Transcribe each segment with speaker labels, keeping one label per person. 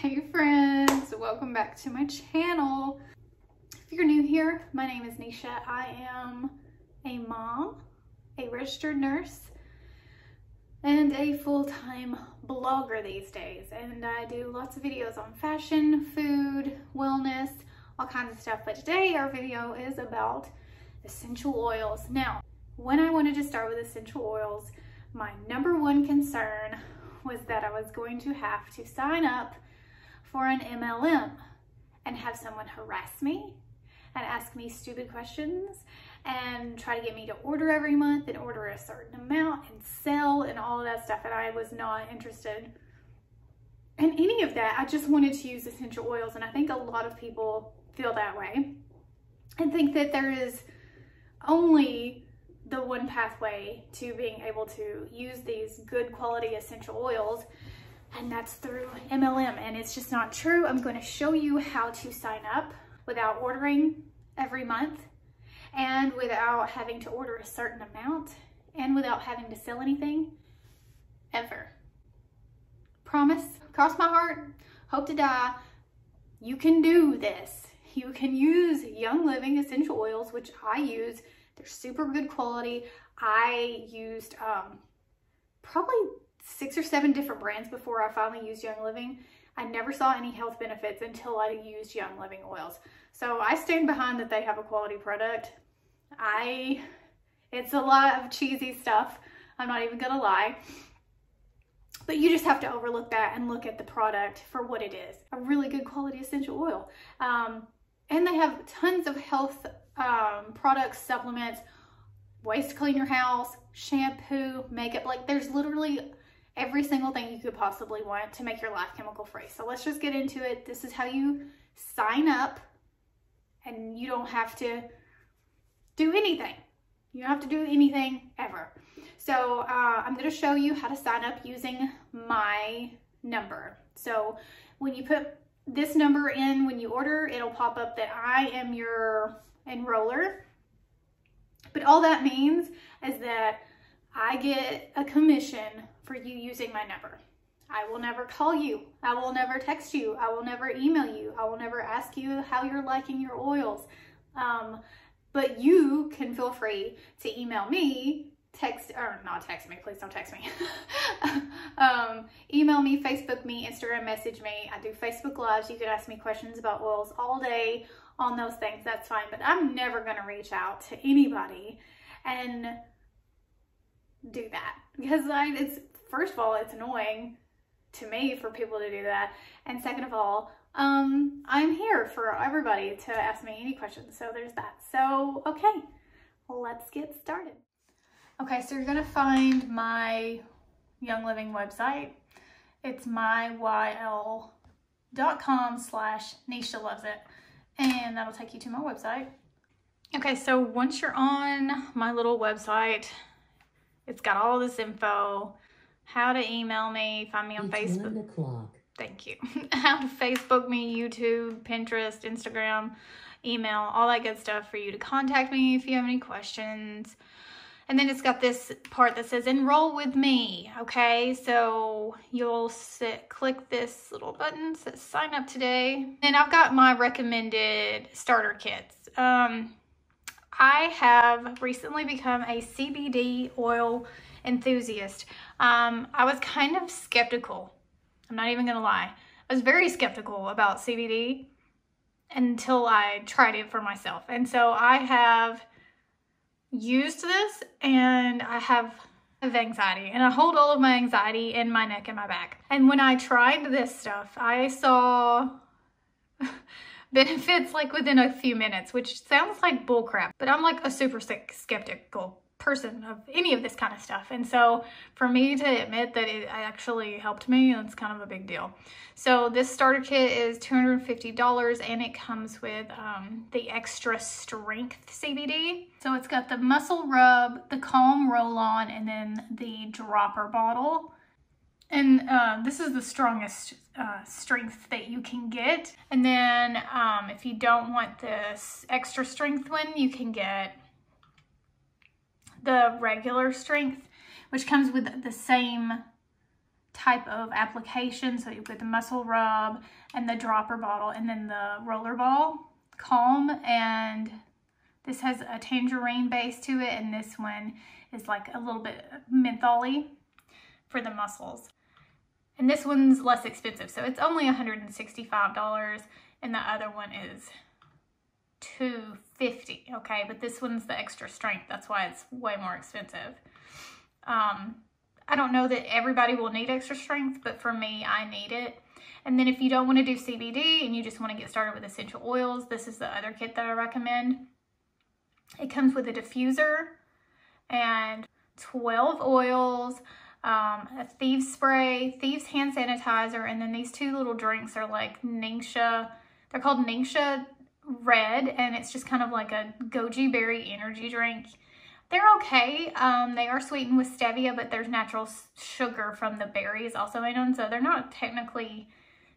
Speaker 1: Hey friends, welcome back to my channel. If you're new here, my name is NEISHA. I am a mom, a registered nurse, and a full-time blogger these days. And I do lots of videos on fashion, food, wellness, all kinds of stuff. But today our video is about essential oils. Now, when I wanted to start with essential oils, my number one concern was that I was going to have to sign up for an MLM and have someone harass me and ask me stupid questions and try to get me to order every month and order a certain amount and sell and all of that stuff. And I was not interested in any of that. I just wanted to use essential oils, and I think a lot of people feel that way and think that there is only the one pathway to being able to use these good quality essential oils, and that's through MLM. And it's just not true. I'm going to show you how to sign up without ordering every month and without having to order a certain amount and without having to sell anything ever. Promise, cross my heart, hope to die, you can do this. You can use Young Living essential oils, which I use. They're super good quality. I used probably 6 or 7 different brands before I finally used Young Living. I never saw any health benefits until I used Young Living oils. So I stand behind that they have a quality product. It's a lot of cheesy stuff, I'm not even gonna lie. But you just have to overlook that and look at the product for what it is. A really good quality essential oil. And they have tons of health products, supplements, ways to clean your house, shampoo, makeup. Like, there's literally every single thing you could possibly want to make your life chemical free. So let's just get into it. This is how you sign up, and you don't have to do anything. You don't have to do anything ever. So I'm going to show you how to sign up using my number. So when you put this number in, when you order, it'll pop up that I am your enroller. But all that means is that I get a commission for you using my number. I will never call you. I will never text you. I will never email you. I will never ask you how you're liking your oils. But you can feel free to email me, not text me, please don't text me. Email me, Facebook me, Instagram message me. I do Facebook Lives. You can ask me questions about oils all day on those things. That's fine. But I'm never going to reach out to anybody and do that, because first of all, it's annoying to me for people to do that. And second of all, I'm here for everybody to ask me any questions. So there's that. So, okay, let's get started. Okay, so you're going to find my Young Living website. It's myyl.com/NEISHA Loves It. And that'll take you to my website. Okay, so once you're on my little website, it's got all this info, how to email me, find me on Facebook. 1 o'clock. Thank you. How to Facebook me, YouTube, Pinterest, Instagram, email, all that good stuff for you to contact me if you have any questions. And then it's got this part that says enroll with me. Okay, so you'll click this little button that says sign up today. And I've got my recommended starter kits. I have recently become a CBD oil enthusiast. I was kind of skeptical. I'm not even gonna lie. I was very skeptical about CBD until I tried it for myself. And so I have used this, and I have anxiety, and I hold all of my anxiety in my neck and my back. And when I tried this stuff, I saw benefits like within a few minutes, which sounds like bullcrap, but I'm like a super skeptical person of any of this kind of stuff. And so for me to admit that it actually helped me, it's kind of a big deal. So this starter kit is $250, and it comes with the extra strength CBD. So it's got the muscle rub, the calm roll on, and then the dropper bottle. And this is the strongest strength that you can get. And then if you don't want this extra strength one, you can get the regular strength, which comes with the same type of application. So you put the muscle rub and the dropper bottle and then the roller ball calm, and this has a tangerine base to it, and this one is like a little bit mentholy for the muscles. And this one's less expensive, so it's only $165, and the other one is $250, okay? But this one's the extra strength, that's why it's way more expensive. I don't know that everybody will need extra strength, but for me, I need it. And then if you don't want to do CBD and you just want to get started with essential oils, this is the other kit that I recommend. It comes with a diffuser and 12 oils, a Thieves spray, Thieves hand sanitizer, and then these two little drinks are like NEISHA. They're called NEISHA Red, and it's just kind of like a goji berry energy drink. They're okay. They are sweetened with stevia, but there's natural sugar from the berries also in them, so they're not technically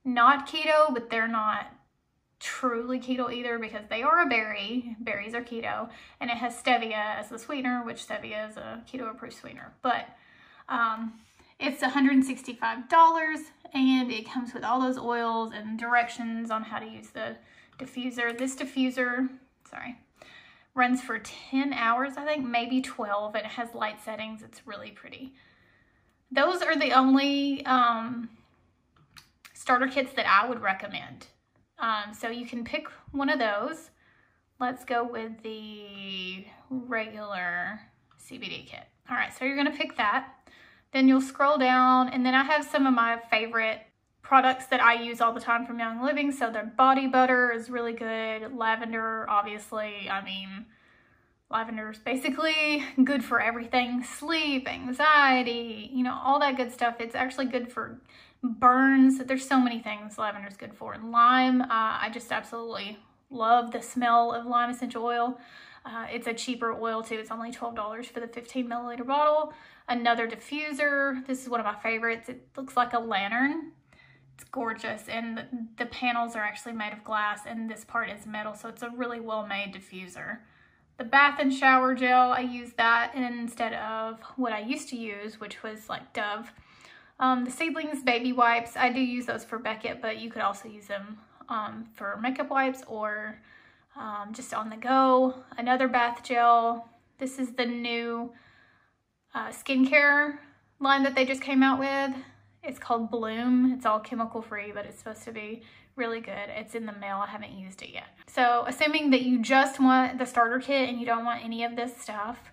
Speaker 1: not keto, but they're not truly keto either because they are a berry. Berries are keto, and it has stevia as the sweetener, which stevia is a keto approved sweetener. But it's $165, and it comes with all those oils and directions on how to use the diffuser. This diffuser, runs for 10 hours, I think, maybe 12, and it has light settings. It's really pretty. Those are the only starter kits that I would recommend. So you can pick one of those. Let's go with the regular CBD kit. All right, so you're gonna pick that. Then you'll scroll down, and then I have some of my favorite products that I use all the time from Young Living. So their body butter is really good. Lavender, obviously, I mean, lavender is basically good for everything. Sleep, anxiety, you know, all that good stuff. It's actually good for burns. There's so many things lavender's good for. Lime, I just absolutely love the smell of lime essential oil. It's a cheaper oil too. It's only $12 for the 15 milliliter bottle. Another diffuser. This is one of my favorites. It looks like a lantern. It's gorgeous, and the panels are actually made of glass, and this part is metal, so it's a really well-made diffuser. The bath and shower gel, I use that instead of what I used to use, which was like Dove. The Seedlings baby wipes, I do use those for Beckett, but you could also use them for makeup wipes or just on the go. Another bath gel. This is the new skincare line that they just came out with. It's called Bloom. It's all chemical free, but it's supposed to be really good. It's in the mail. I haven't used it yet. So assuming that you just want the starter kit and you don't want any of this stuff,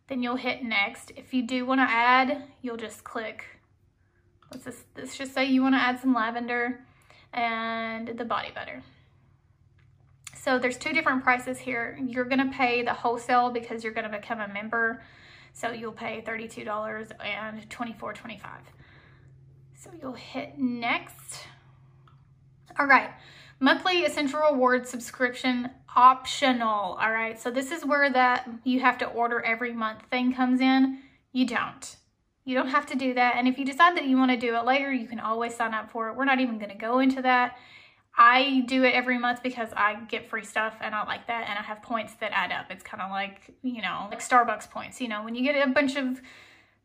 Speaker 1: then you'll hit next. If you do want to add, you'll just click, let's just say you want to add some lavender and the body butter. So there's two different prices here. You're going to pay the wholesale because you're going to become a member. So you'll pay $32 and $24.25. So you'll hit next. All right, monthly essential reward subscription optional. All right, so this is where that you have to order every month thing comes in. You don't have to do that. And if you decide that you want to do it later, you can always sign up for it. We're not even going to go into that. I do it every month because I get free stuff and I like that, and I have points that add up. It's kind of like, you know, like Starbucks points. You know, when you get a bunch of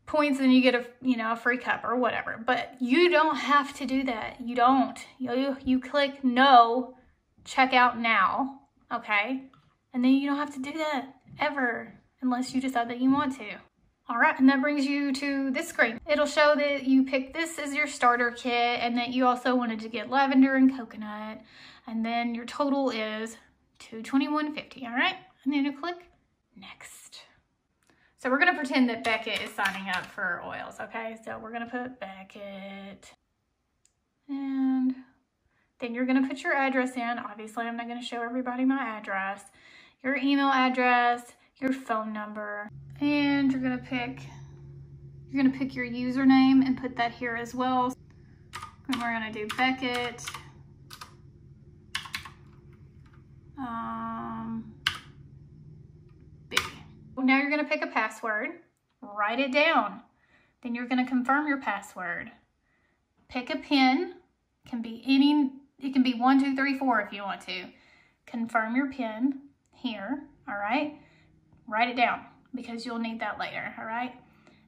Speaker 1: points and you get a free cup or whatever. But you don't have to do that. You don't. You click no, check out now, okay? And then you don't have to do that ever unless you decide that you want to. All right, and that brings you to this screen. It'll show that you picked this as your starter kit and that you also wanted to get lavender and coconut, and then your total is $221.50, all right? And then you click next. So we're gonna pretend that Beckett is signing up for oils, okay? So we're gonna put Beckett, and then you're gonna put your address in. Obviously, I'm not gonna show everybody my address, your email address, your phone number, and you're gonna pick your username and put that here as well. And we're gonna do Beckett. B. Now you're gonna pick a password, write it down. Then you're gonna confirm your password. Pick a PIN, it can be 1, 2, 3, 4 if you want to. Confirm your PIN here, all right? Write it down because you'll need that later, all right?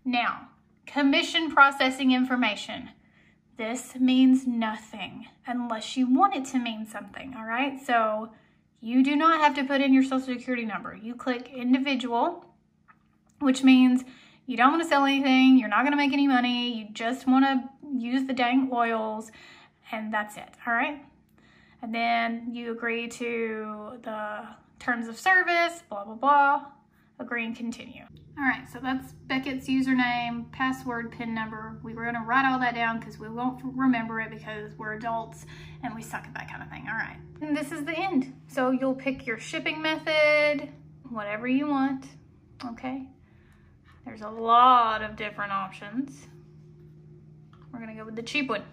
Speaker 1: Now, Commission processing information. This means nothing unless you want it to mean something, all right? So you do not have to put in your social security number. You click individual, which means you don't want to sell anything, you're not going to make any money, you just want to use the dang oils, and that's it, all right? And then you agree to the terms of service, blah, blah, blah, agree and continue. All right, so that's Beckett's username, password, PIN number. We were gonna write all that down because we won't remember it because we're adults and we suck at that kind of thing, all right. And this is the end. So you'll pick your shipping method, whatever you want, okay? There's a lot of different options. We're gonna go with the cheap one.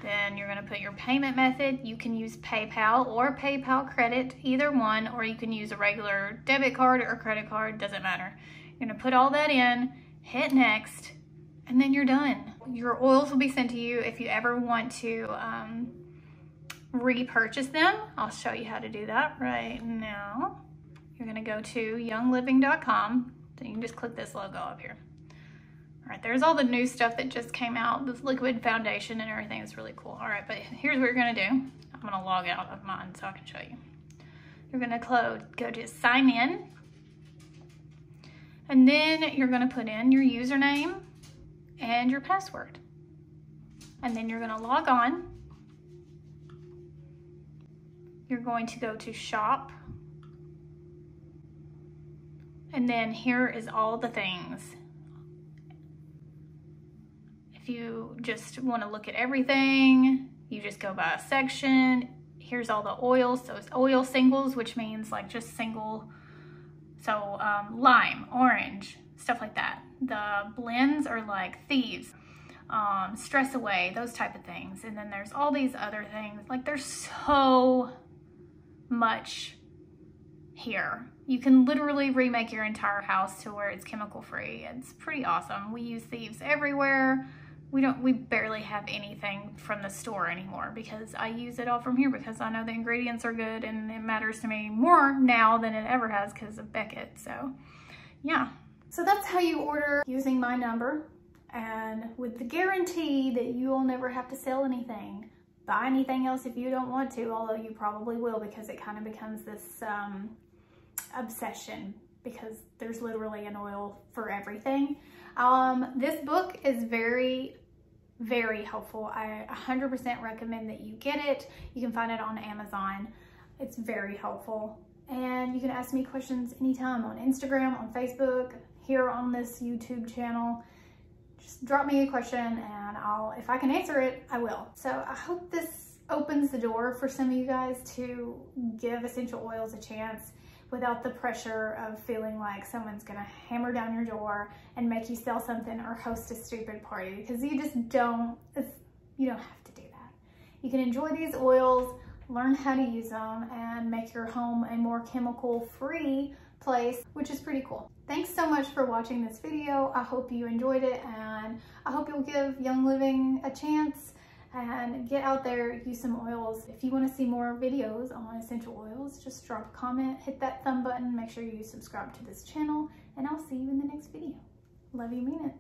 Speaker 1: Then you're gonna put your payment method. You can use PayPal or PayPal credit, either one, or you can use a regular debit card or credit card, doesn't matter. You're gonna put all that in, hit next, and then you're done. Your oils will be sent to you if you ever want to repurchase them. I'll show you how to do that right now. You're gonna go to youngliving.com. So you can just click this logo up here. All right, there's all the new stuff that just came out, this liquid foundation and everything. It's really cool. All right, but here's what you're gonna do. I'm gonna log out of mine so I can show you. You're gonna go to sign in, and then you're gonna put in your username and your password. And then you're gonna log on. You're going to go to shop. And then here is all the things. If you just want to look at everything, you just go by a section. Here's all the oils. So it's oil singles, which means like just single. So lime, orange, stuff like that. The blends are like thieves, stress away, those type of things. And then there's all these other things. Like there's so much here. You can literally remake your entire house to where it's chemical free. It's pretty awesome. We use thieves everywhere. We barely have anything from the store anymore because I use it all from here because I know the ingredients are good and it matters to me more now than it ever has because of Beckett. So yeah. So that's how you order using my number, and with the guarantee that you will never have to sell anything, buy anything else if you don't want to, although you probably will because it kind of becomes this obsession because there's literally an oil for everything. This book is very, very helpful. I 100% recommend that you get it. You can find it on Amazon. It's very helpful. And you can ask me questions anytime on Instagram, on Facebook, here on this YouTube channel. Just drop me a question and if I can answer it, I will. So I hope this opens the door for some of you guys to give essential oils a chance without the pressure of feeling like someone's gonna hammer down your door and make you sell something or host a stupid party, because you just don't, you don't have to do that. You can enjoy these oils, learn how to use them, and make your home a more chemical-free place, which is pretty cool. Thanks so much for watching this video. I hope you enjoyed it, and I hope you'll give Young Living a chance and get out there, use some oils. If you want to see more videos on essential oils, just drop a comment, hit that thumb button, make sure you subscribe to this channel, and I'll see you in the next video. Love you, mean it.